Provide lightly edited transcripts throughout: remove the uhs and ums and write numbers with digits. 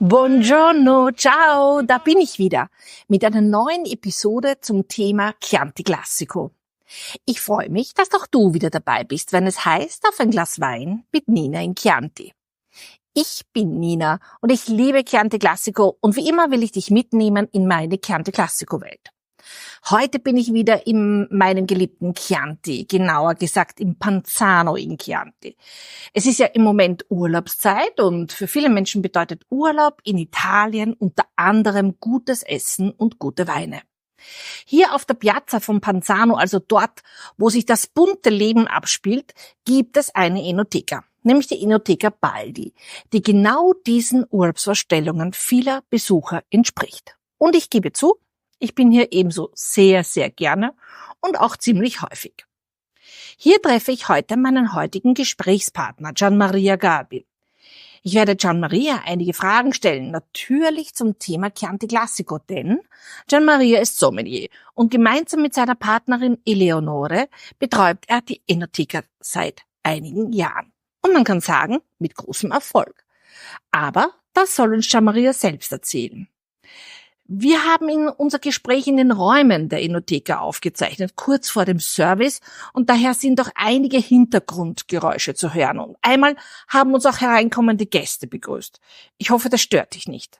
Buongiorno, ciao, da bin ich wieder mit einer neuen Episode zum Thema Chianti Classico. Ich freue mich, dass auch du wieder dabei bist, wenn es heißt, auf ein Glas Wein mit Nina in Chianti. Ich bin Nina und ich liebe Chianti Classico und wie immer will ich dich mitnehmen in meine Chianti Classico Welt. Heute bin ich wieder in meinem geliebten Chianti, genauer gesagt im Panzano in Chianti. Es ist ja im Moment Urlaubszeit und für viele Menschen bedeutet Urlaub in Italien unter anderem gutes Essen und gute Weine. Hier auf der Piazza von Panzano, also dort, wo sich das bunte Leben abspielt, gibt es eine Enoteca, nämlich die Enoteca Baldi, die genau diesen Urlaubsvorstellungen vieler Besucher entspricht. Und ich gebe zu, ich bin hier ebenso sehr, sehr gerne und auch ziemlich häufig. Hier treffe ich heute meinen heutigen Gesprächspartner, Gianmaria Garbin. Ich werde Gianmaria einige Fragen stellen, natürlich zum Thema Chianti Classico, denn Gianmaria ist Sommelier und gemeinsam mit seiner Partnerin Eleonore betreibt er die Enoteca seit einigen Jahren. Und man kann sagen, mit großem Erfolg. Aber das soll uns Gianmaria selbst erzählen. Wir haben unser Gespräch in den Räumen der Enoteca aufgezeichnet, kurz vor dem Service, und daher sind auch einige Hintergrundgeräusche zu hören. Und einmal haben uns auch hereinkommende Gäste begrüßt. Ich hoffe, das stört dich nicht.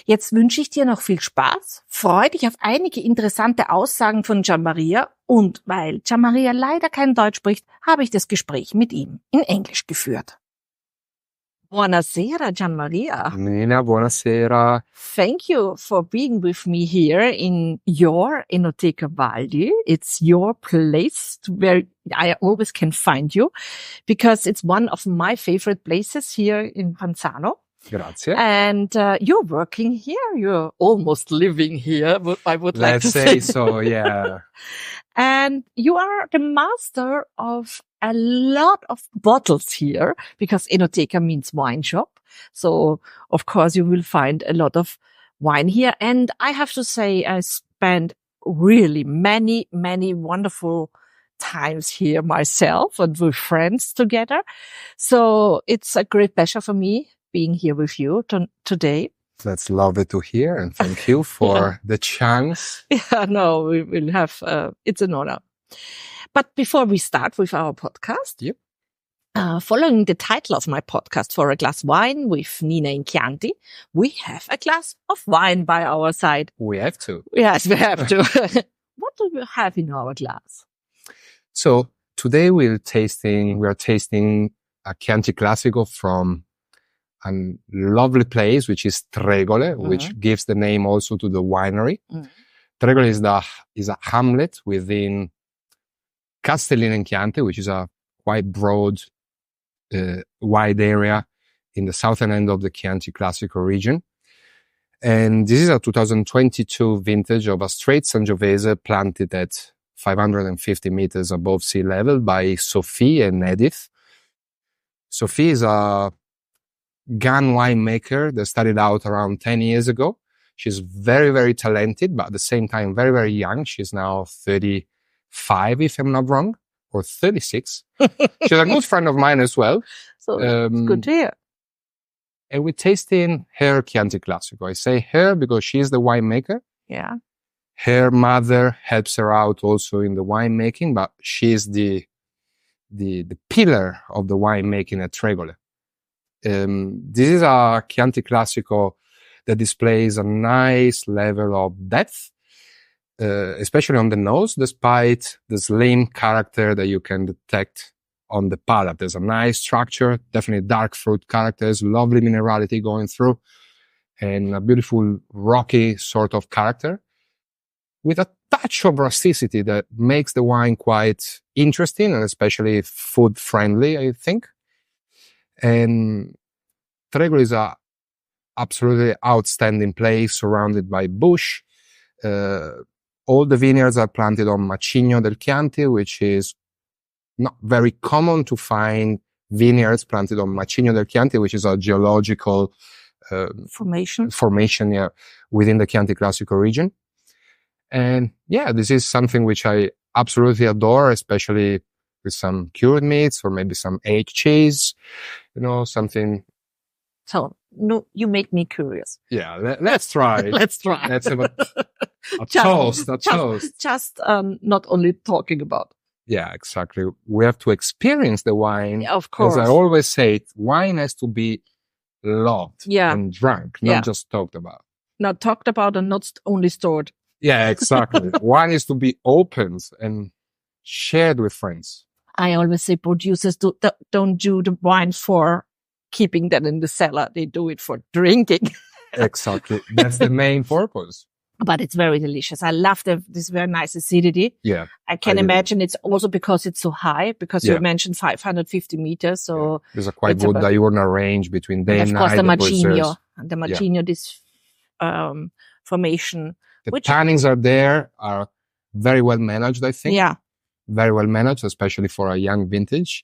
Jetzt wünsche ich dir noch viel Spaß, freu dich auf einige interessante Aussagen von Gianmaria und weil Gianmaria leider kein Deutsch spricht, habe ich das Gespräch mit ihm in Englisch geführt. Buonasera, Gianmaria. Nina, buonasera. Thank you for being with me here in your Enoteca Baldi. It's your place where I always can find you because it's one of my favorite places here in Panzano. Grazie. And you're working here. You're almost living here, I would like to say. Let's say so, yeah. And you are the master of a lot of bottles here because Enoteca means wine shop. So, of course, you will find a lot of wine here. And I have to say, I spent really many, many wonderful times here myself and with friends together. So it's a great pleasure for me being here with you today. That's lovely to hear, and thank you for the chance. Yeah, no, we will have, it's an honor. But before we start with our podcast, Yep. Following the title of my podcast, For a Glass Wine with Nina in Chianti, we have a glass of wine by our side. We have to. Yes, we have to. What do we have in our glass? So today we are tasting a Chianti Classico from a lovely place, which is Tregole, which gives the name also to the winery. Tregole is a hamlet within Castellina in Chianti, which is a quite broad, wide area in the southern end of the Chianti Classico region. And this is a 2022 vintage of a straight Sangiovese planted at 550 meters above sea level by Sophie and Edith. Sophie is a gun winemaker that started out around 10 years ago. She's very, very talented, but at the same time, very, very young. She's now 35, if I'm not wrong, or 36. She's a good friend of mine as well. So it's good to hear. And we're tasting her Chianti Classico. I say her because she's the winemaker. Yeah. Her mother helps her out also in the winemaking, but she's the pillar of the winemaking at Tregole. This is a Chianti Classico that displays a nice level of depth, especially on the nose, despite the slim character that you can detect on the palate. There's a nice structure, definitely dark fruit characters, lovely minerality going through, and a beautiful rocky sort of character with a touch of rusticity that makes the wine quite interesting and especially food friendly, I think. And Tregole is a absolutely outstanding place surrounded by bush. All the vineyards are planted on Macigno del Chianti, which is not very common to find vineyards planted on Macigno del Chianti, which is a geological formation within the Chianti Classico region. And yeah, this is something which I absolutely adore, especially with some cured meats or maybe some aged cheese, something. So no, you make me curious. Yeah, let's try. Let's try. Let's have a toast. Just not only talking about. Yeah, exactly. We have to experience the wine. Yeah, of course. As I always say, wine has to be loved and drunk, not just talked about. Not talked about and not only stored. Yeah, exactly. Wine is to be opened and shared with friends. I always say producers don't do the wine for keeping that in the cellar. They do it for drinking. Exactly. That's the main purpose. But it's very delicious. I love this very nice acidity. Yeah. I can imagine it's also because it's so high, because you mentioned 550 meters. So there's a quite good diurnal range between day and night. Of course, the Macigno, this formation. The tannins are there, are very well managed, I think. Yeah. Very well managed, especially for a young vintage.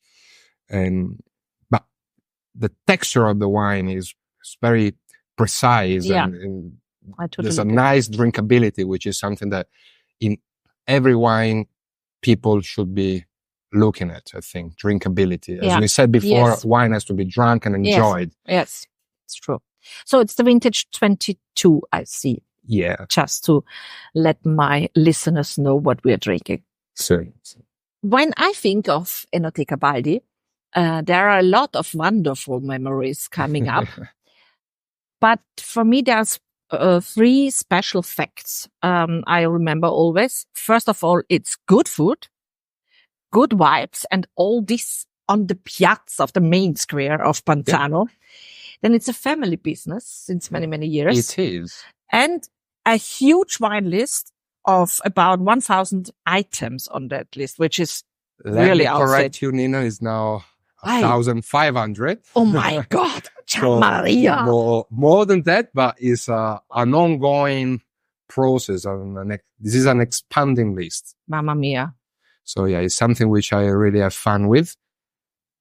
But the texture of the wine is very precise and there's a nice drinkability, which is something that in every wine people should be looking at, I think. Drinkability. As we said before, wine has to be drunk and enjoyed. Yes, it's true. So it's the vintage 22, I see. Yeah. Just to let my listeners know what we're drinking. So, when I think of Enoteca Baldi, there are a lot of wonderful memories coming up. But for me, there's 3 special facts I remember always. First of all, it's good food, good vibes, and all this on the piazza of the main square of Panzano. Yeah. Then it's a family business since many, many years. It is. And a huge wine list of about 1,000 items on that list, which is really outside. Correct you, Nina, is now 1,500. Oh my God, Gianmaria. So more than that, but it's an ongoing process. This is an expanding list. Mamma mia. So yeah, it's something which I really have fun with.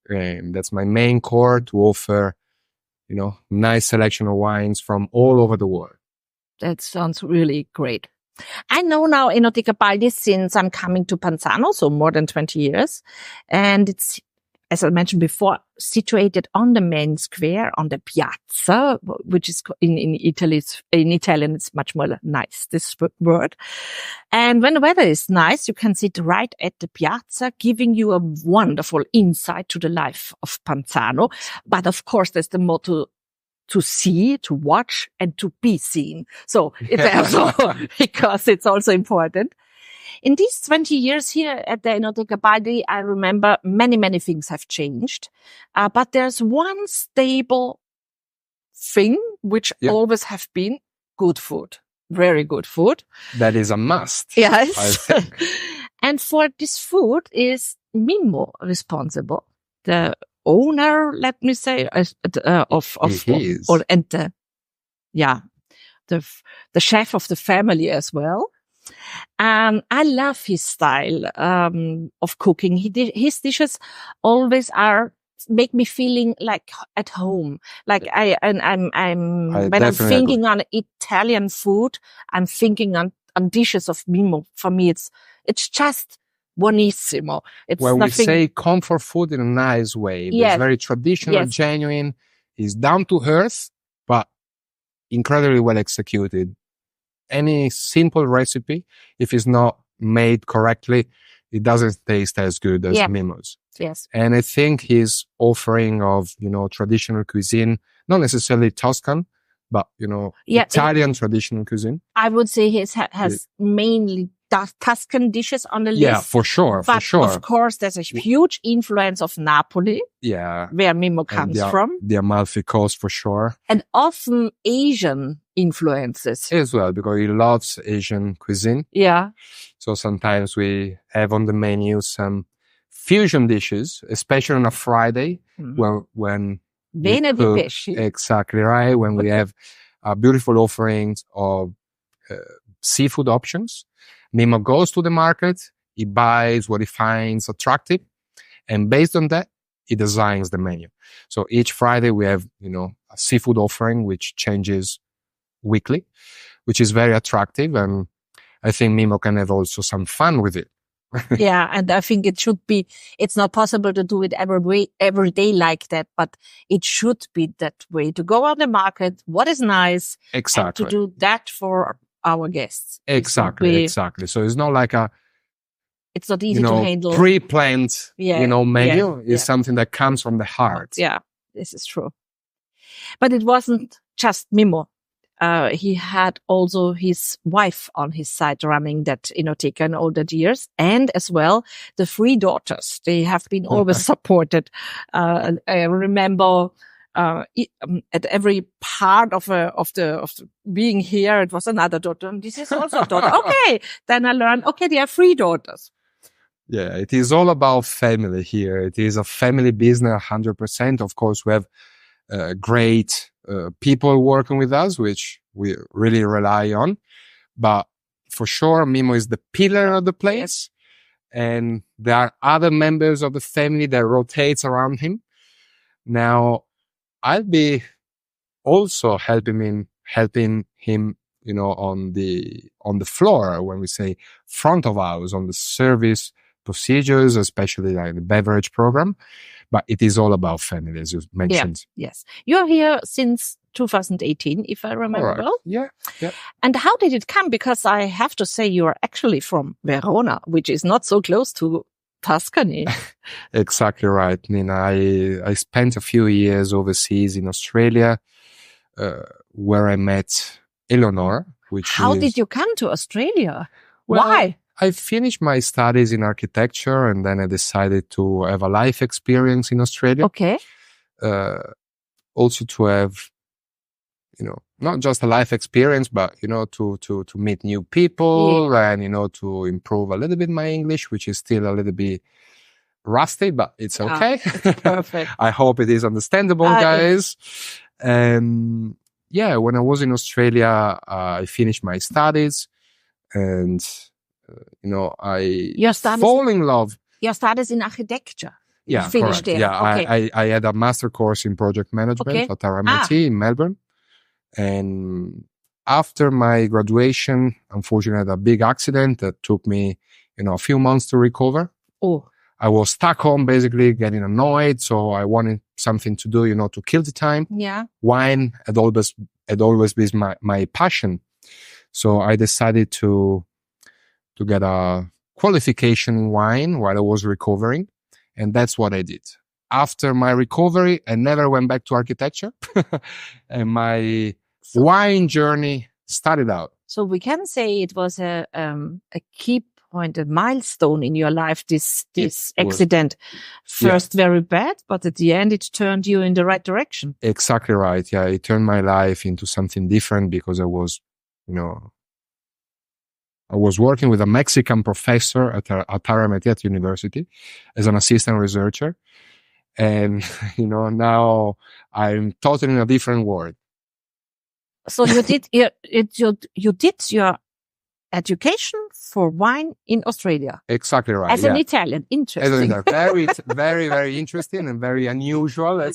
And that's my main core, to offer, nice selection of wines from all over the world. That sounds really great. I know now Enoteca Baldi since I'm coming to Panzano, so more than 20 years. And it's, as I mentioned before, situated on the main square, on the piazza, which is in Italian, it's much more nice, this word. And when the weather is nice, you can sit right at the piazza, giving you a wonderful insight to the life of Panzano. But of course, there's the motto to see, to watch, and to be seen. So it's also, because it's also important. In these 20 years here at the Enoteca Baldi, I remember many, many things have changed. But there's one stable thing, which always have been good food. Very good food. That is a must. Yes. I think. And for this food is Mimmo responsible. The owner, let me say, the chef of the family as well. And I love his style of cooking. His dishes always make me feeling like at home. Like when I'm thinking on Italian food, I'm thinking on dishes of Mimmo. For me, it's just buonissimo. It's when we say comfort food in a nice way, it's very traditional, genuine. It's down to earth, but incredibly well executed. Any simple recipe, if it's not made correctly, it doesn't taste as good as Mimmo's. Yes. And I think his offering of, traditional cuisine, not necessarily Tuscan, but, Italian traditional cuisine. I would say he has mainly Tuscan dishes on the list. Yeah, for sure. But of course, there's a huge influence of Napoli. Yeah. Where Mimmo comes from. The Amalfi Coast, for sure. And often Asian influences. As well, because he loves Asian cuisine. Yeah. So sometimes we have on the menu some fusion dishes, especially on a Friday, when Venerdì pesci. Exactly right. When we have beautiful offerings of seafood options. Mimmo goes to the market, he buys what he finds attractive, and based on that, he designs the menu. So each Friday we have, a seafood offering which changes weekly, which is very attractive, and I think Mimmo can have also some fun with it. Yeah, and I think it's not possible to do it every day like that, but it should be that way, to go on the market, what is nice, Exactly. and to do that for our guests. Exactly. So it's not like it's not easy to handle. Pre-planned, menu. It's something that comes from the heart. Yeah, this is true. But it wasn't just Mimmo. He had also his wife on his side running that Enoteca in all the years, and as well the 3 daughters. They have been always supported. I remember at every part of the being here, it was another daughter, and this is also a daughter. Okay, then I learned. Okay, there are 3 daughters. Yeah, it is all about family here. It is a family business, 100%. Of course, we have great people working with us, which we really rely on. But for sure, Mimmo is the pillar of the place. And there are other members of the family that rotates around him. Now, I'll be also helping him, on the floor, when we say front of house, on the service procedures, especially like the beverage program. But it is all about family, as you mentioned. Yeah, yes. You're here since 2018, if I remember well. Yeah. And how did it come? Because I have to say you're actually from Verona, which is not so close to Tuscany. Exactly right, Nina. I spent a few years overseas in Australia, where I met Eleanor. How did you come to Australia? Well, why? I finished my studies in architecture, and then I decided to have a life experience in Australia. Okay. Also to have, not just a life experience, but, to meet new people and, to improve a little bit my English, which is still a little bit rusty, but it's okay. It's perfect. I hope it is understandable, guys. And when I was in Australia, I finished my studies, and I fall in love. Your studies in architecture. Yeah, finished correct. there. Yeah, Okay. I had a master course in project management at RMIT in Melbourne. And after my graduation, unfortunately, I had a big accident that took me, a few months to recover. Oh. I was stuck home, basically getting annoyed. So I wanted something to do, to kill the time. Yeah. Wine had always been my passion. So I decided to get a qualification in wine while I was recovering. And that's what I did. After my recovery, I never went back to architecture. And my wine journey started out. So we can say it was a key point, a milestone in your life, this accident. First very bad, but at the end it turned you in the right direction. Exactly right. Yeah, it turned my life into something different because I was, I was working with a Mexican professor at RMIT University as an assistant researcher. And, now I'm totally in a different world. So you did your education for wine in Australia. Exactly right. As an Italian. Interesting. Very, very, very interesting and very unusual.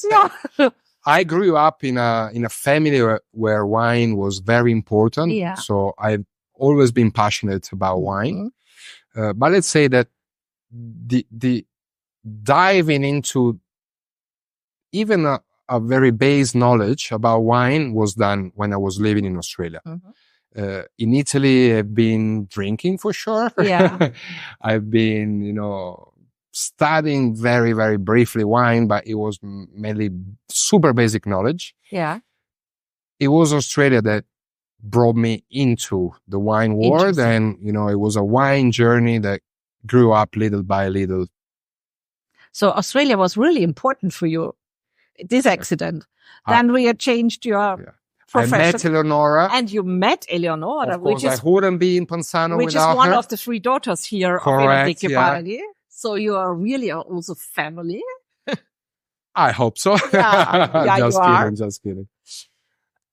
I grew up in a family where wine was very important. Yeah. So I've always been passionate about wine. But let's say that the diving into even a very base knowledge about wine was done when I was living in Australia. In Italy, I've been drinking for sure. Yeah. I've been, studying very, very briefly wine, but it was mainly super basic knowledge. Yeah. It was Australia that brought me into the wine world. And, it was a wine journey that grew up little by little. So Australia was really important for you, this accident. Then we had changed your profession. I met Eleonora. And you met Eleonora, of course, I wouldn't be in Panzano which without is one her. of the 3 daughters here Correct, of Enoteca Baldi. So you are really also family. I hope so. Yeah, just kidding.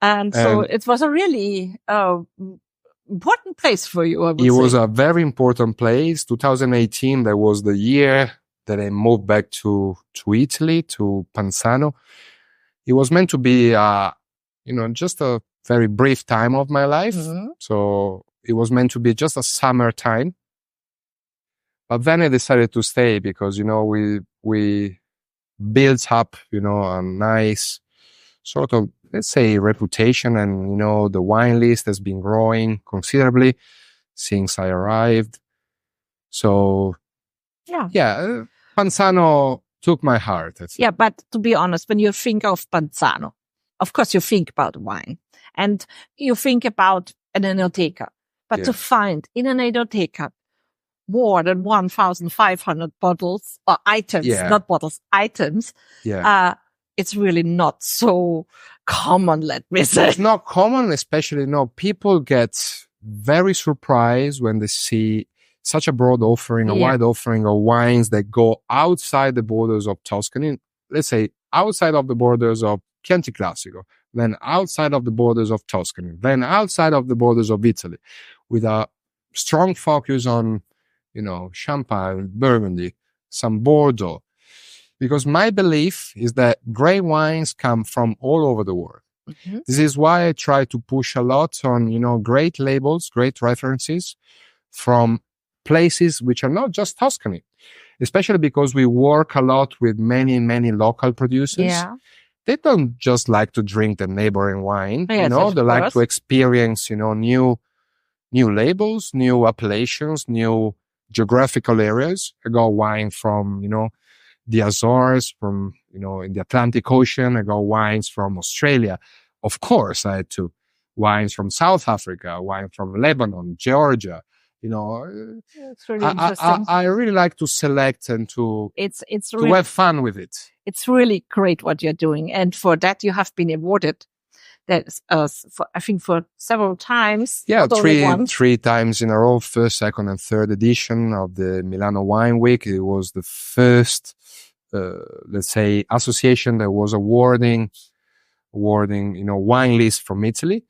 And so it was a really important place for you, I would say. It was a very important place. 2018, that was the year that I moved back to Italy, to Panzano. It was meant to be, just a very brief time of my life. So it was meant to be just a summer time. But then I decided to stay because, we built up, a nice sort of, let's say, reputation. And, the wine list has been growing considerably since I arrived. So, Panzano took my heart. I think. Yeah, but to be honest, when you think of Panzano, of course you think about wine and you think about an Enoteca. But to find in an Enoteca more than 1,500 bottles or items, not bottles, items, it's really not so common, let me say. It's not common, especially, people get very surprised when they see such a broad offering, a wide offering of wines that go outside the borders of Tuscany. Let's say outside of the borders of Chianti Classico, then outside of the borders of Tuscany, then outside of the borders of Italy, with a strong focus on, Champagne, Burgundy, some Bordeaux. Because my belief is that great wines come from all over the world. Mm-hmm. This is why I try to push a lot on, great labels, great references from places which are not just Tuscany, especially because we work a lot with many, many local producers. Yeah. They don't just like to drink the neighboring wine, yes, they like to experience, new labels, new appellations, new geographical areas. I got wine from, the Azores, from, in the Atlantic Ocean. I got wines from Australia. Of course, I had to. Wines from South Africa, wine from Lebanon, Georgia. It's really interesting. I really like to select and to really, have fun with it. It's really great what you're doing. And for that, you have been awarded. That's I think for several times. Yeah, three times in a row, first, second, and third edition of the Milano Wine Week. It was the first, let's say, association that was awarding, wine list from Italy.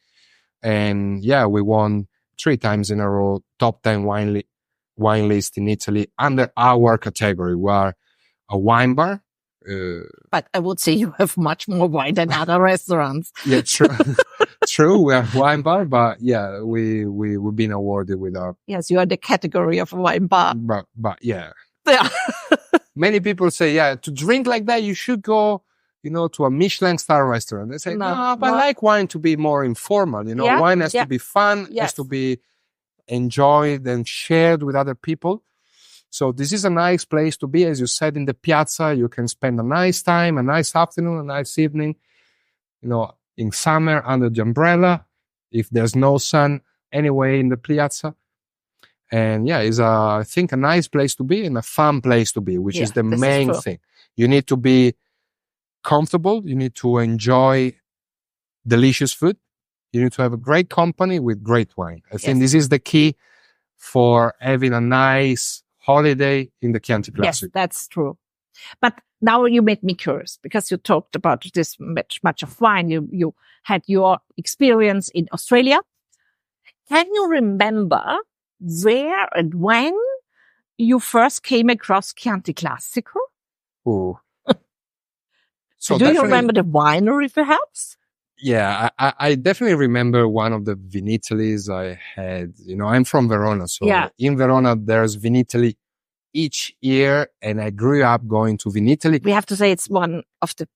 And we won 3 times in a row, top 10 wine list in Italy under our category. We are a wine bar. But I would say you have much more wine than other restaurants. Yeah, true. True. We are a wine bar, but we've been awarded with our. Yes, you are the category of a wine bar. But yeah. Many people say, to drink like that, you should go, to a Michelin star restaurant. They say, no, but I like wine to be more informal. Wine has to be fun, has to be enjoyed and shared with other people. So this is a nice place to be. As you said, in the piazza, you can spend a nice time, a nice afternoon, a nice evening, in summer under the umbrella. If there's no sun anyway in the piazza. And it's I think a nice place to be and a fun place to be, which is the main thing. You need to be comfortable. You need to enjoy delicious food. You need to have a great company with great wine. I think this is the key for having a nice holiday in the Chianti Classico. Yes, that's true. But now you made me curious because you talked about this much of wine. You had your experience in Australia. Can you remember where and when you first came across Chianti Classico? Oh. So do you remember the winery perhaps? Yeah, I definitely remember one of the Vinitalis I had. I'm from Verona. So in Verona, there's Vinitali each year. And I grew up going to Vinitali. We have to say it's one of the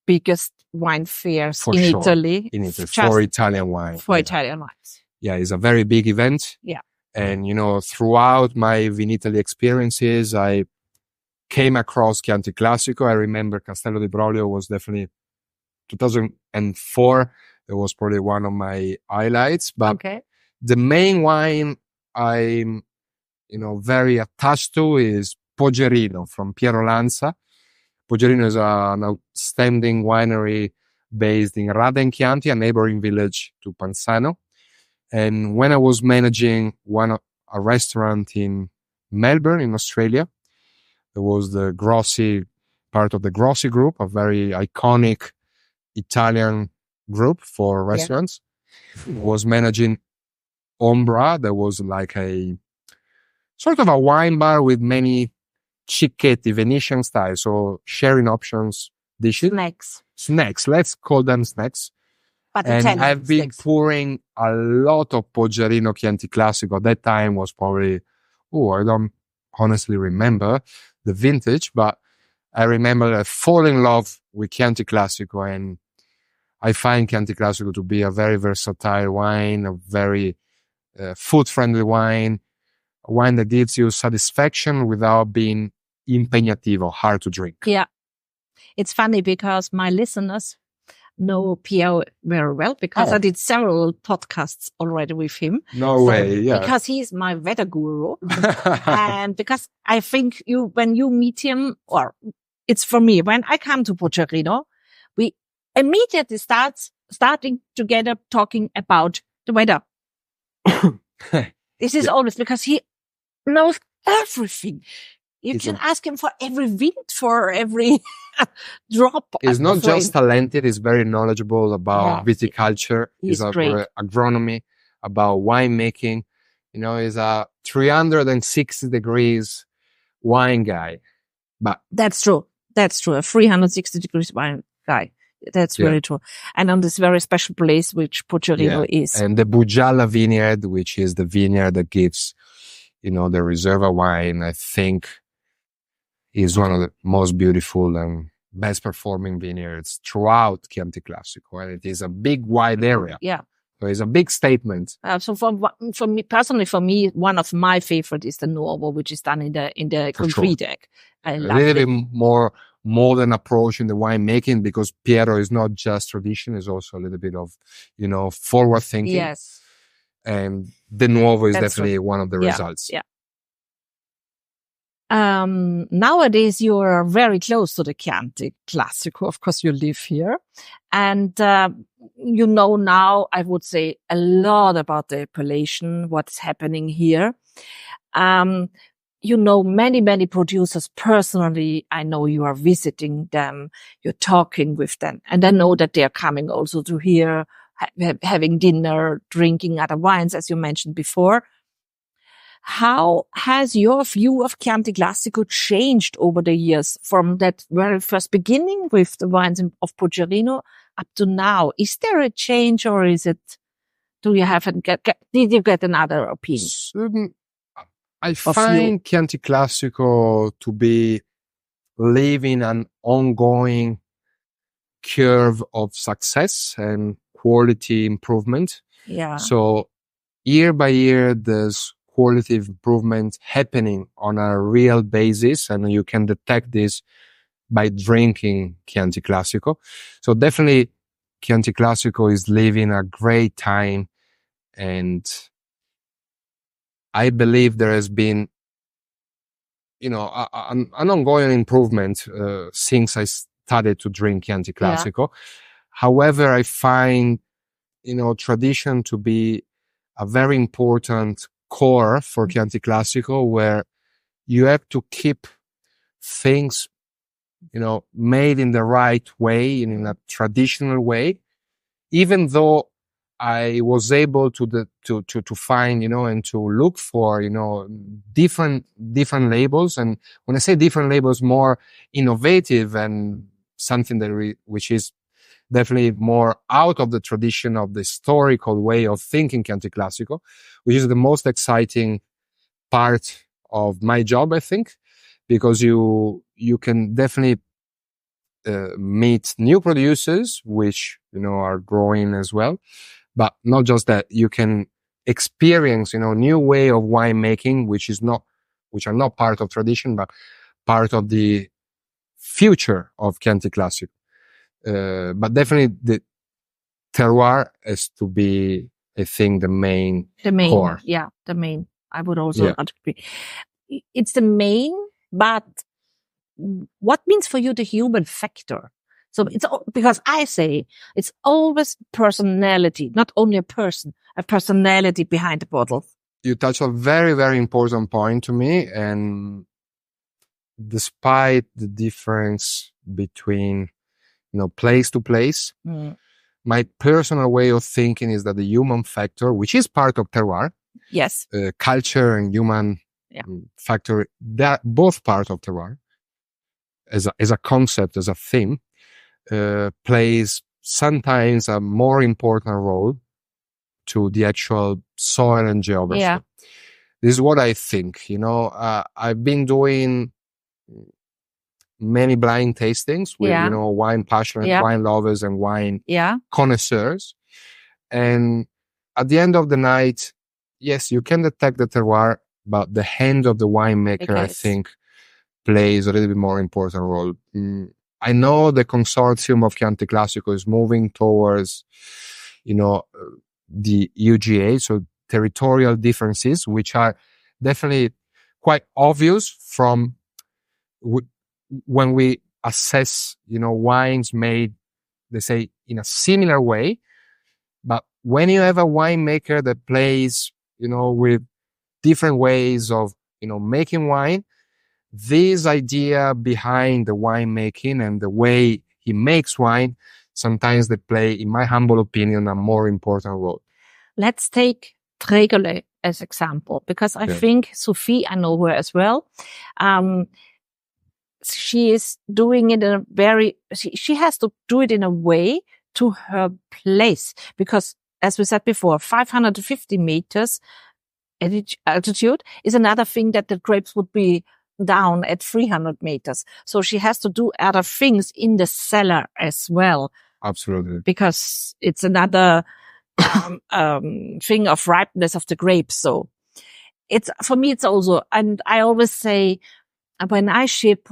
biggest wine fairs in Italy. In Italy, for Italian wine. For Italian wines. Yeah, it's a very big event. Yeah. And, throughout my Vinitali experiences, I came across Chianti Classico. I remember Castello di Broglio was definitely 2004. It was probably one of my highlights. But the main wine I'm, very attached to is Pogerino from Piero Lanza. Pogerino is an outstanding winery based in Radda in Chianti, a neighboring village to Panzano. And when I was managing a restaurant in Melbourne, in Australia, there was the Grossi, part of the Grossi group, a very iconic Italian group for restaurants. Was managing Ombra. There was like a sort of a wine bar with many cicchetti, Venetian style. So sharing options, dishes. Snacks. Let's call them snacks. But and I've been pouring a lot of Pogerino Chianti Classico. At that time was probably, honestly remember the vintage, but I remember I fall in love with Chianti Classico, and I find Chianti Classico to be a very versatile wine, a very food-friendly wine, a wine that gives you satisfaction without being impegnativo, hard to drink. Yeah. It's funny because my listeners know Pierre very well because I did several podcasts already with him. No way, yeah. Because he's my weather guru. And because I think when you meet him, or it's for me, when I come to Pocerino, we immediately starting together talking about the weather. This is always because he knows everything. You can ask him for every wind, for every drop. He's not just talented, he's very knowledgeable about viticulture, he's about agronomy, about winemaking. He's a 360 degrees wine guy. But that's true. That's true. A 360 degrees wine guy. That's very true. And on this very special place, which Pocerino is. And the Bugialla vineyard, which is the vineyard that gives, the Reserva wine, I think is one of the most beautiful and best performing vineyards throughout Chianti Classico. And it is a big, wide area. Yeah. So it's a big statement. So for me, personally, one of my favorite is the Nuovo, which is done in the concrete deck. I love it. A little bit more modern approach in the winemaking, because Piero is not just tradition, it's also a little bit of, forward thinking. Yes. And the Nuovo is definitely one of the results. Yeah. Nowadays you are very close to the Chianti Classico. Of course, you live here, and now I would say a lot about the appellation, what's happening here. Many producers personally. I know you are visiting them, you're talking with them, and I know that they are coming also to here, having dinner, drinking other wines, as you mentioned before. How has your view of Chianti Classico changed over the years from that very first beginning with the wines of Pocerino up to now? Is there a change, or did you get another opinion? I find Chianti Classico to be living an ongoing curve of success and quality improvement. Yeah. So year by year, there's quality improvement happening on a real basis, and you can detect this by drinking Chianti Classico. So definitely Chianti Classico is living a great time, and I believe there has been, an ongoing improvement since I started to drink Chianti Classico. Yeah. However, I find, tradition to be a very important core for Chianti Classico, where you have to keep things, made in the right way, in a traditional way, even though I was able to find, and to look for, different labels. And when I say different labels, more innovative and something which is definitely more out of the tradition of the historical way of thinking Chianti Classico, which is the most exciting part of my job, I think, because you can definitely meet new producers, which, are growing as well. But not just that, you can experience, new way of winemaking, which are not part of tradition, but part of the future of Chianti Classico. But definitely the terroir has to be, I think, the main core. Yeah, the main. I would also agree. It's the main, but what means for you the human factor? So it's because I say it's always personality, not only a person, a personality behind the bottle. You touch a very, very important point to me, and despite the difference between, place to place, my personal way of thinking is that the human factor, which is part of terroir, yes, culture and human factor, that both part of terroir, as a concept, as a theme, plays sometimes a more important role to the actual soil and geography. Yeah. This is what I think. I've been doing many blind tastings with, wine passionate, wine lovers and wine connoisseurs. And at the end of the night, yes, you can detect the terroir, but the hand of the winemaker, I think, plays a little bit more important role. I know the consortium of Chianti Classico is moving towards, the UGA, so territorial differences, which are definitely quite obvious from when we assess, wines made, let's say, in a similar way. But when you have a winemaker that plays, with different ways of, making wine, this idea behind the winemaking and the way he makes wine, sometimes they play, in my humble opinion, a more important role. Let's take Tregole as example, because I think Sophie, I know her as well. She is doing it in a she has to do it in a way to her place, because as we said before, 550 meters altitude is another thing that the grapes would be down at 300 meters. So she has to do other things in the cellar as well. Absolutely. Because it's another thing of ripeness of the grapes. So for me, it's also, and I always say, when I ship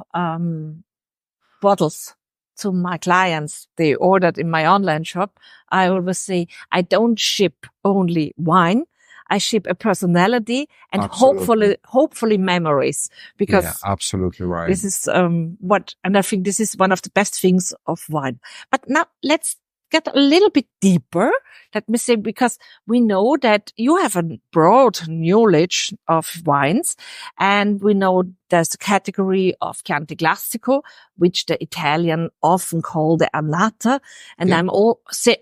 bottles to my clients, they ordered in my online shop, I always say, I don't ship only wine. I ship a personality and hopefully memories, because absolutely right. This is and I think this is one of the best things of wine. But now let's get a little bit deeper. Let me say, because we know that you have a broad knowledge of wines, and we know there's the category of Chianti Classico, which the Italian often call the annata. And I'm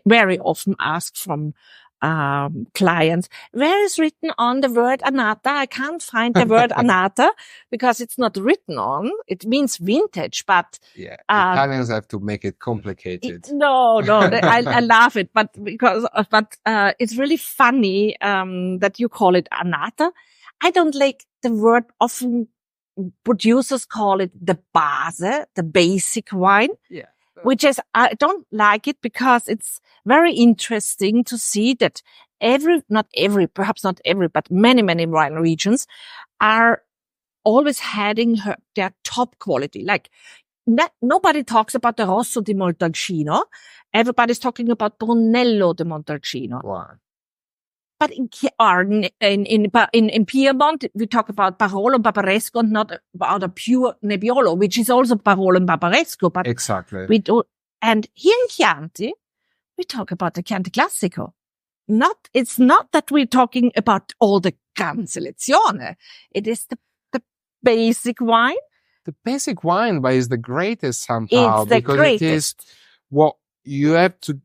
very often asked from clients, where is written on the word annata? I can't find the word annata because it's not written on. It means vintage, but Italians have to make it complicated. No, I love it, but it's really funny that you call it annata. I don't like the word. Often producers call it the base, the basic wine. Yeah. Which is, I don't like it, because it's very interesting to see that perhaps not every, but many wine regions are always having their top quality. Like, nobody talks about the Rosso di Montalcino. Everybody's talking about Brunello di Montalcino. Wow. But in Piedmont, we talk about Barolo and Barbaresco, and not about a pure Nebbiolo, which is also Barolo and Barbaresco. But exactly. We do, and here in Chianti, we talk about the Chianti Classico. It's not that we're talking about all the Gran Selezione. It is the basic wine. The basic wine, but it's the greatest somehow. It's the greatest. It is what you have to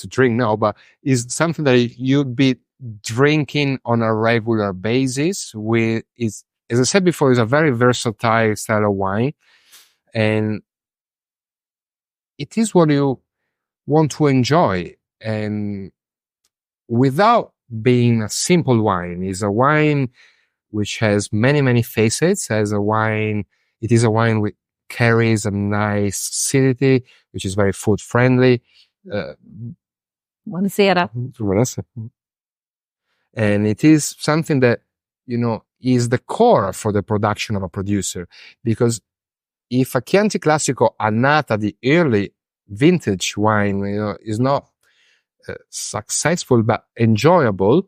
drink now, but it's something that you'd be drinking on a regular basis. As I said before, it's a very versatile style of wine, and it is what you want to enjoy, and without being a simple wine. It's a wine which has many facets. It is a wine which carries a nice acidity, which is very food friendly. Buonasera. And it is something that, is the core for the production of a producer. Because if a Chianti Classico Annata, the early vintage wine, is not successful but enjoyable,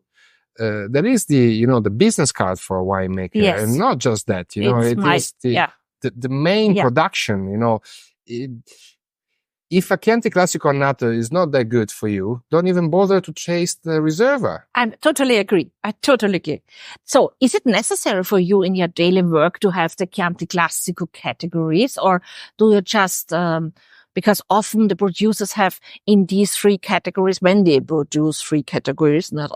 there is the business card for a winemaker. Yes. And not just that, the main production, if a Chianti Classico Annata is not that good for you, don't even bother to chase the Reserva. I totally agree. So is it necessary for you in your daily work to have the Chianti Classico categories, or do you just, because often the producers have in these three categories, when they produce three categories, not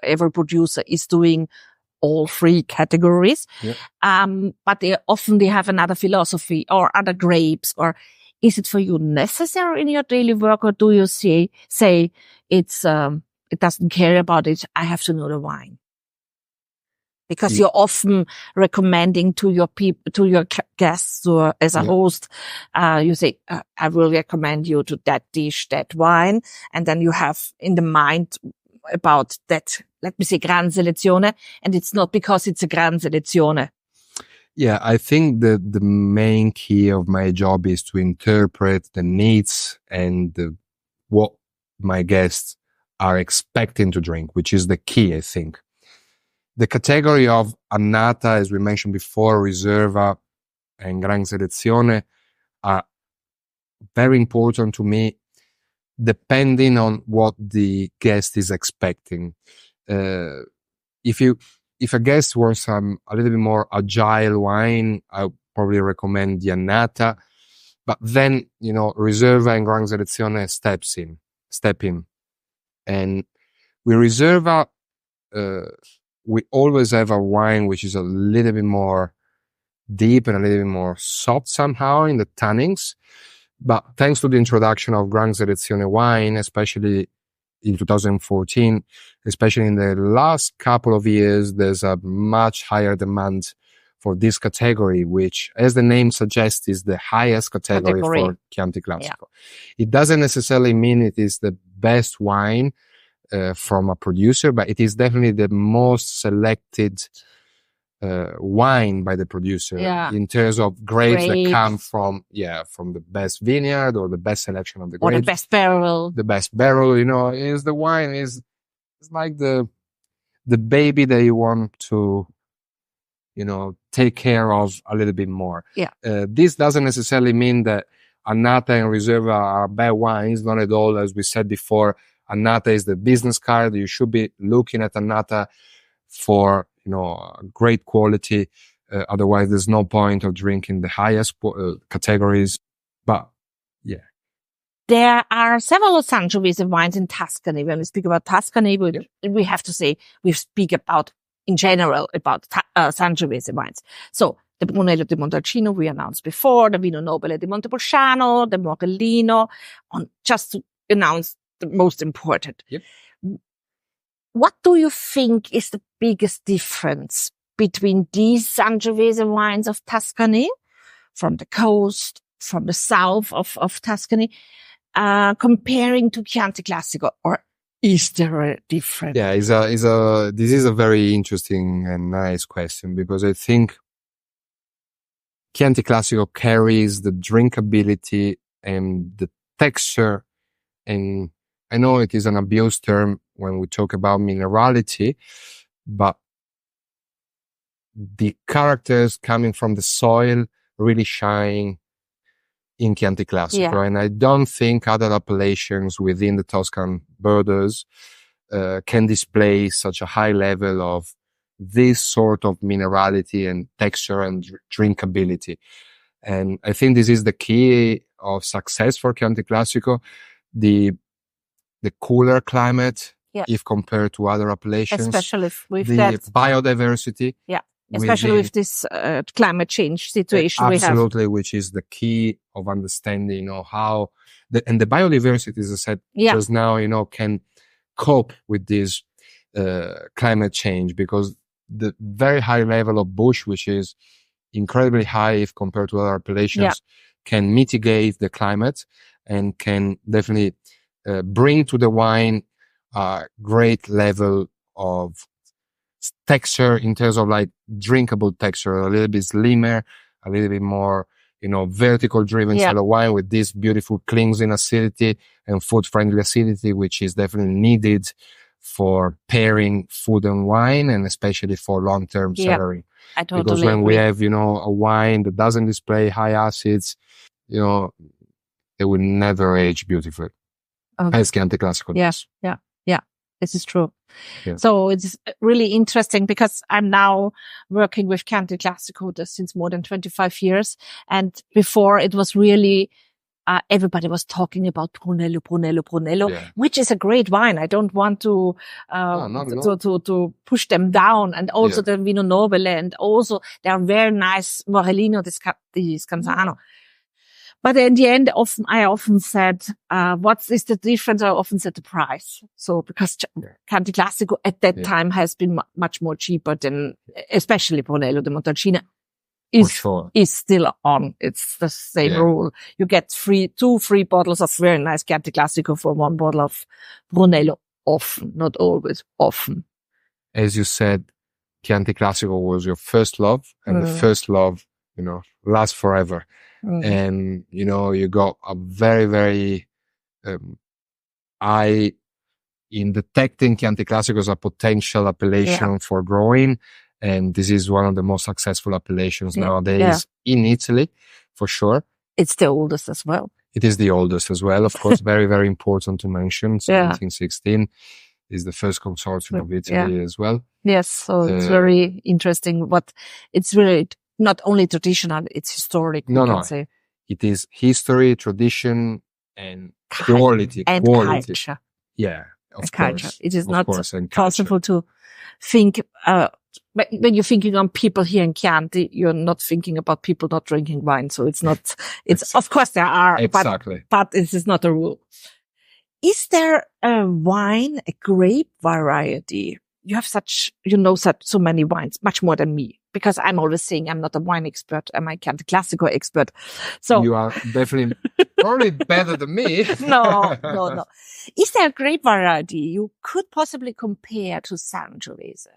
every producer is doing all three categories. But they have another philosophy or other grapes, or is it for you necessary in your daily work, or do you say it's, it doesn't care about it, I have to know the wine? Because you're often recommending to your people, to your guests, or as a host, you say, I will recommend you to that dish, that wine. And then you have in the mind about that, let me say, gran selezione. And it's not because it's a gran selezione. Yeah, I think that the main key of my job is to interpret the needs and what my guests are expecting to drink, which is the key, I think. The category of annata, as we mentioned before, riserva and gran selezione are very important to me, depending on what the guest is expecting. If a guest wants a little bit more agile wine, I probably recommend the annata. But then, riserva and gran selezione step in. And with riserva, we always have a wine which is a little bit more deep and a little bit more soft somehow in the tannins. But thanks to the introduction of gran selezione wine, especially in 2014, especially in the last couple of years, there's a much higher demand for this category, which, as the name suggests, is the highest category. For Chianti Classico. Yeah. It doesn't necessarily mean it is the best wine from a producer, but it is definitely the most selected wine by the producer in terms of grapes that come from the best vineyard or the best selection of the grapes. Or the best barrel. The best barrel, is the wine it's like the baby that you want to, take care of a little bit more. Yeah. This doesn't necessarily mean that annata and riserva are bad wines, not at all. As we said before, annata is the business card. You should be looking at annata for, great quality. Otherwise, there's no point of drinking the highest categories. But, yeah. There are several Sangiovese wines in Tuscany. When we speak about Tuscany, we have to say we speak about, in general, about Sangiovese wines. So, the Brunello di Montalcino we announced before, the Vino Nobile di Montepulciano, the Morellino, just to announce the most important. Yep. What do you think is the biggest difference between these Sangiovese wines of Tuscany, from the coast, from the south of Tuscany, comparing to Chianti Classico? Or is there a difference? Yeah, this is a very interesting and nice question, because I think Chianti Classico carries the drinkability and the texture, and I know it is an abused term when we talk about minerality, but the characters coming from the soil really shine in Chianti Classico. Yeah. And I don't think other appellations within the Tuscan borders can display such a high level of this sort of minerality and texture and drinkability. And I think this is the key of success for Chianti Classico. The cooler climate, if compared to other appellations. Especially with the biodiversity. Yeah, especially with this climate change situation we have. Absolutely, which is the key of understanding, how and the biodiversity, as I said just now, can cope with this climate change, because the very high level of bush, which is incredibly high if compared to other appellations, can mitigate the climate and can definitely bring to the wine a great level of texture in terms of like drinkable texture, a little bit slimmer, a little bit more, vertical driven style of wine with this beautiful cleansing acidity and food friendly acidity, which is definitely needed for pairing food and wine, and especially for long-term cellaring. I totally Because when agree. we have, a wine that doesn't display high acids, it will never age beautifully. As Chianti Classico does. Yeah. This is true. Yeah. So it's really interesting, because I'm now working with Chianti Classico since more than 25 years. And before it was really, everybody was talking about Brunello, which is a great wine. I don't want to to push them down. And also the Vino Nobile, and also there are very nice Morellino di Scanzano. But in the end, I often said, what is the difference? I often said the price. So because Chianti Classico at that time has been much more cheaper than, especially Brunello de Montalcino is still on. It's the same rule. You get two free bottles of very nice Chianti Classico for one bottle of Brunello. Often, not always, often. As you said, Chianti Classico was your first love, and the first love, lasts forever. And, you got a very, very eye in detecting Chianti Classico as a potential appellation for growing. And this is one of the most successful appellations nowadays in Italy, for sure. It's the oldest as well. It is the oldest as well, of course. Very, very important to mention. 1716 is the first consortium of Italy as well. Yes, so it's very interesting. But it's really not only traditional, it's historic. No. Say. It is history, tradition, and quality. Culture. Yeah, of culture. Course. It is not possible to think, when you're thinking on people here in Chianti, you're not thinking about people not drinking wine. So it's not, of course there are, but this is not a rule. Is there a wine, a grape variety? You have so many wines, much more than me, because I'm always saying I'm not a wine expert. I'm a Chianti Classico expert. So you are definitely probably better than me. No. Is there a grape variety you could possibly compare to Sangiovese?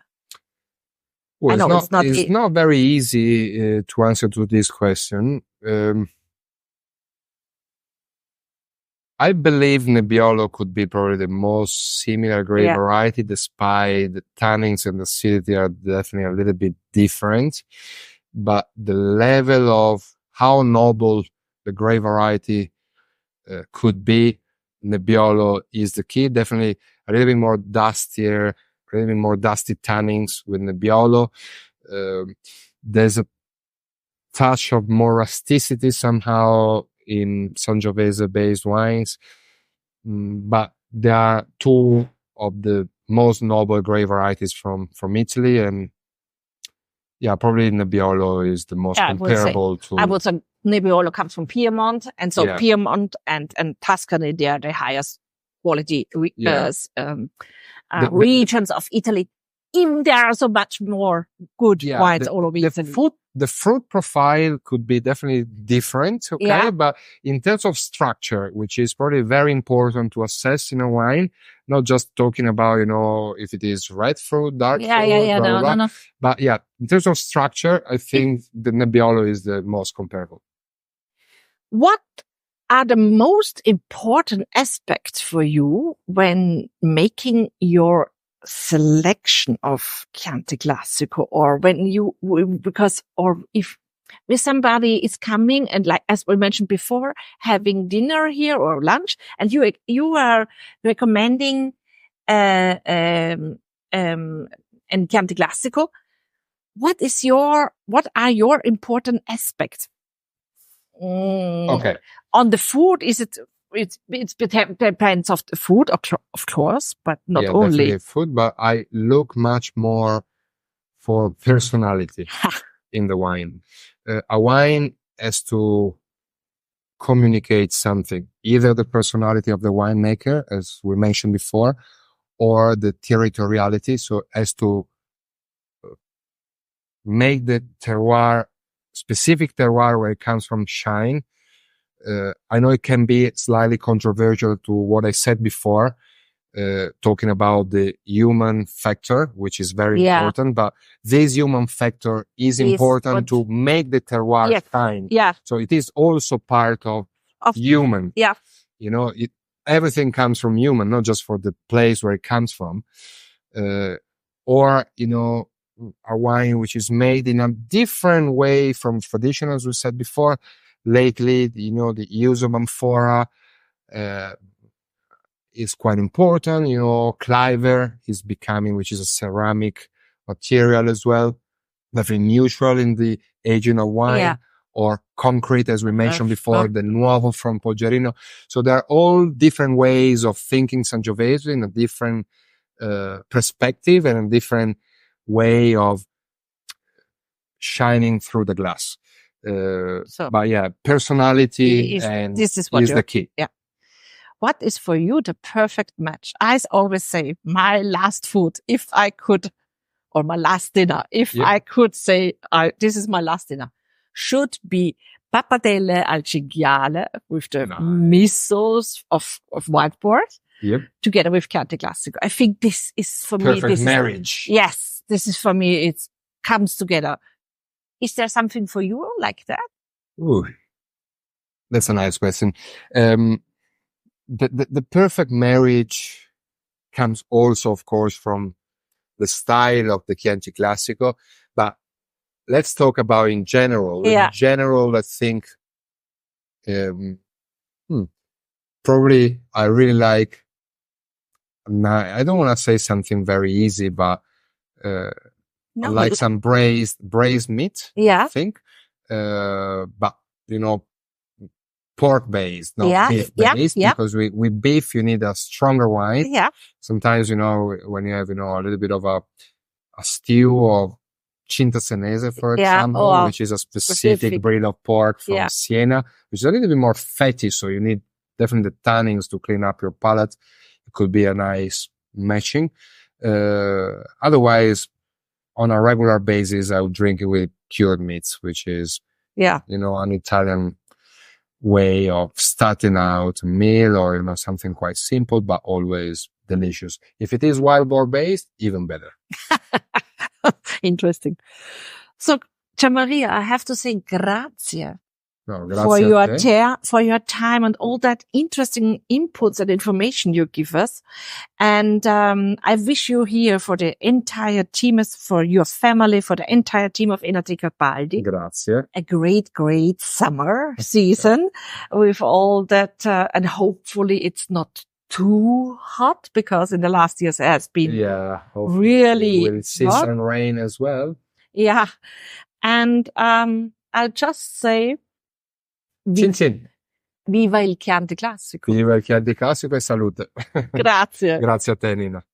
Well, it's not very easy to answer to this question. I believe Nebbiolo could be probably the most similar grape variety, despite the tannins and the acidity are definitely a little bit different. But the level of how noble the grape variety could be, Nebbiolo is the key. Definitely a little bit more dustier, a little bit more dusty tannins with Nebbiolo. There's a touch of more rusticity somehow in Sangiovese based wines, but there are two of the most noble grape varieties from Italy, and probably Nebbiolo is the most comparable to. I would say Nebbiolo comes from Piedmont, and so Piedmont and Tuscany, they are the highest quality regions of Italy. Even there are so much more good wines all over Italy. The fruit profile could be definitely different, but in terms of structure, which is probably very important to assess in a wine, not just talking about, if it is red fruit, dark fruit, no. But in terms of structure, I think the Nebbiolo is the most comparable. What are the most important aspects for you when making your selection of Chianti Classico, or when if somebody is coming and, like, as we mentioned before, having dinner here or lunch, and you are recommending and Chianti Classico, what are your important aspects? Okay. On the food, is it? It depends of the food, of course, but not only food. But I look much more for personality in the wine. A wine has to communicate something, either the personality of the winemaker, as we mentioned before, or the territoriality. So has to make the specific terroir where it comes from shine. I know it can be slightly controversial to what I said before, talking about the human factor, which is very important, but this human factor is important to make the terroir shine. Yeah. So it is also part of human. Yeah. Everything comes from human, not just for the place where it comes from. Or, a wine which is made in a different way from traditional, as we said before. Lately, the use of amphora is quite important. Cliver is becoming, which is a ceramic material as well, very neutral in the aging of wine, or concrete, as we mentioned before, the Nuovo from Polgerino. So there are all different ways of thinking Sangiovese in a different perspective and a different way of shining through the glass. But yeah, personality is the key. Yeah. What is for you the perfect match? I always say my last food, if I could, or my last dinner, if I could say, this is my last dinner, should be pappardelle al cinghiale with the misos of whiteboard, together with Chianti Classico. I think this is for me. Perfect marriage. Yes, this is for me. It comes together. Is there something for you like that? Ooh, that's a nice question. The perfect marriage comes also, of course, from the style of the Chianti Classico, but let's talk about in general. Yeah. In general, I think, probably I really like, I don't want to say something very easy, but, I like some braised meat. Yeah. I think, but, pork based, not beef based, because with beef, you need a stronger wine. Yeah. Sometimes, when you have, a little bit of a stew of Cinta Senese, for example, which is a specific breed of pork from Siena, which is a little bit more fatty. So you need definitely the tannins to clean up your palate. It could be a nice matching. Otherwise, on a regular basis, I would drink it with cured meats, which is, an Italian way of starting out a meal, or something quite simple but always delicious. If it is wild boar based, even better. Interesting. So, Gianmaria, I have to say grazie. Grazie for your time and all that interesting inputs and information you give us. And I wish you here for the entire team, for your family, for the entire team of Enoteca Baldi. Grazie. A great summer season with all that, and hopefully it's not too hot, because in the last years it has been really we'll see some rain as well. Yeah. And I'll just say, Cin cin. Viva il Chianti Classico. Viva il Chianti Classico e salute. Grazie. Grazie a te, Nina.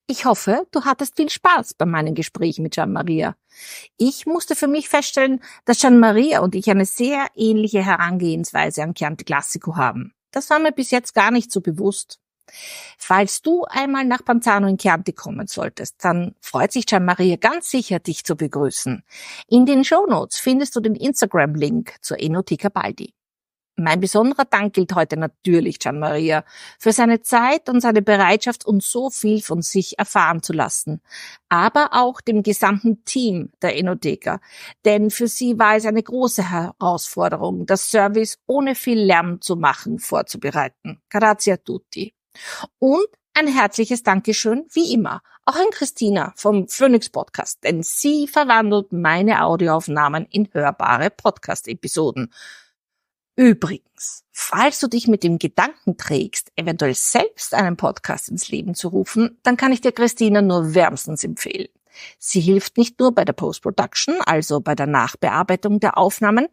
Ich hoffe, du hattest viel Spaß bei meinen Gesprächen mit Gianmaria. Ich musste für mich feststellen, dass Gianmaria und ich eine sehr ähnliche Herangehensweise an Chianti Classico haben. Das war mir bis jetzt gar nicht so bewusst. Falls du einmal nach Panzano in Chianti kommen solltest, dann freut sich Gianmaria ganz sicher, dich zu begrüßen. In den Shownotes findest du den Instagram-Link zur Enoteca Baldi. Mein besonderer Dank gilt heute natürlich Gianmaria für seine Zeit und seine Bereitschaft, uns so viel von sich erfahren zu lassen. Aber auch dem gesamten Team der Enoteca. Denn für sie war es eine große Herausforderung, das Service ohne viel Lärm zu machen, vorzubereiten. Grazie a tutti. Und ein herzliches Dankeschön, wie immer, auch an Christina vom Phoenix Podcast, denn sie verwandelt meine Audioaufnahmen in hörbare Podcast-Episoden. Übrigens, falls du dich mit dem Gedanken trägst, eventuell selbst einen Podcast ins Leben zu rufen, dann kann ich dir Christina nur wärmstens empfehlen. Sie hilft nicht nur bei der Post-Production, also bei der Nachbearbeitung der Aufnahmen,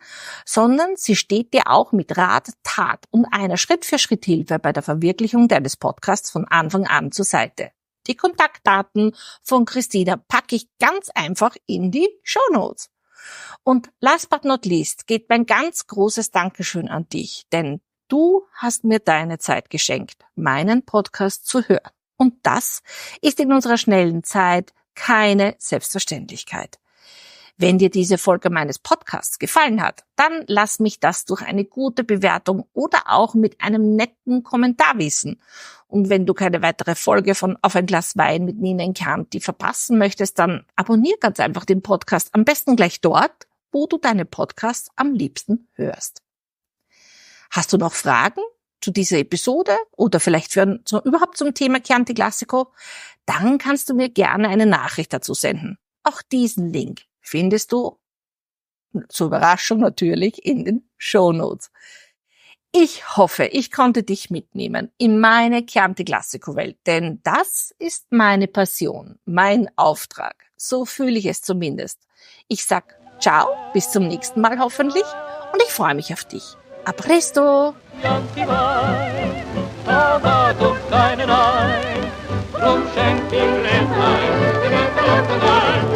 sondern sie steht dir auch mit Rat, Tat und einer Schritt-für-Schritt-Hilfe bei der Verwirklichung deines Podcasts von Anfang an zur Seite. Die Kontaktdaten von Christina packe ich ganz einfach in die Shownotes. Und last but not least geht mein ganz großes Dankeschön an dich, denn du hast mir deine Zeit geschenkt, meinen Podcast zu hören. Und das ist in unserer schnellen Zeit keine Selbstverständlichkeit. Wenn dir diese Folge meines Podcasts gefallen hat, dann lass mich das durch eine gute Bewertung oder auch mit einem netten Kommentar wissen. Und wenn du keine weitere Folge von Auf ein Glas Wein mit Nina in Chianti verpassen möchtest, dann abonnier ganz einfach den Podcast, am besten gleich dort, wo du deine Podcasts am liebsten hörst. Hast du noch Fragen zu dieser Episode oder vielleicht überhaupt zum Thema Chianti Classico? Dann kannst du mir gerne eine Nachricht dazu senden. Auch diesen Link findest du, zur Überraschung natürlich, in den Shownotes. Ich hoffe, ich konnte dich mitnehmen in meine Chianti Classico Welt, denn das ist meine Passion, mein Auftrag. So fühle ich es zumindest. Ich sag ciao, bis zum nächsten Mal hoffentlich und ich freue mich auf dich. A presto! Chianti Wein, aber doch keinen ein, drum schenk ihm Gläslein, den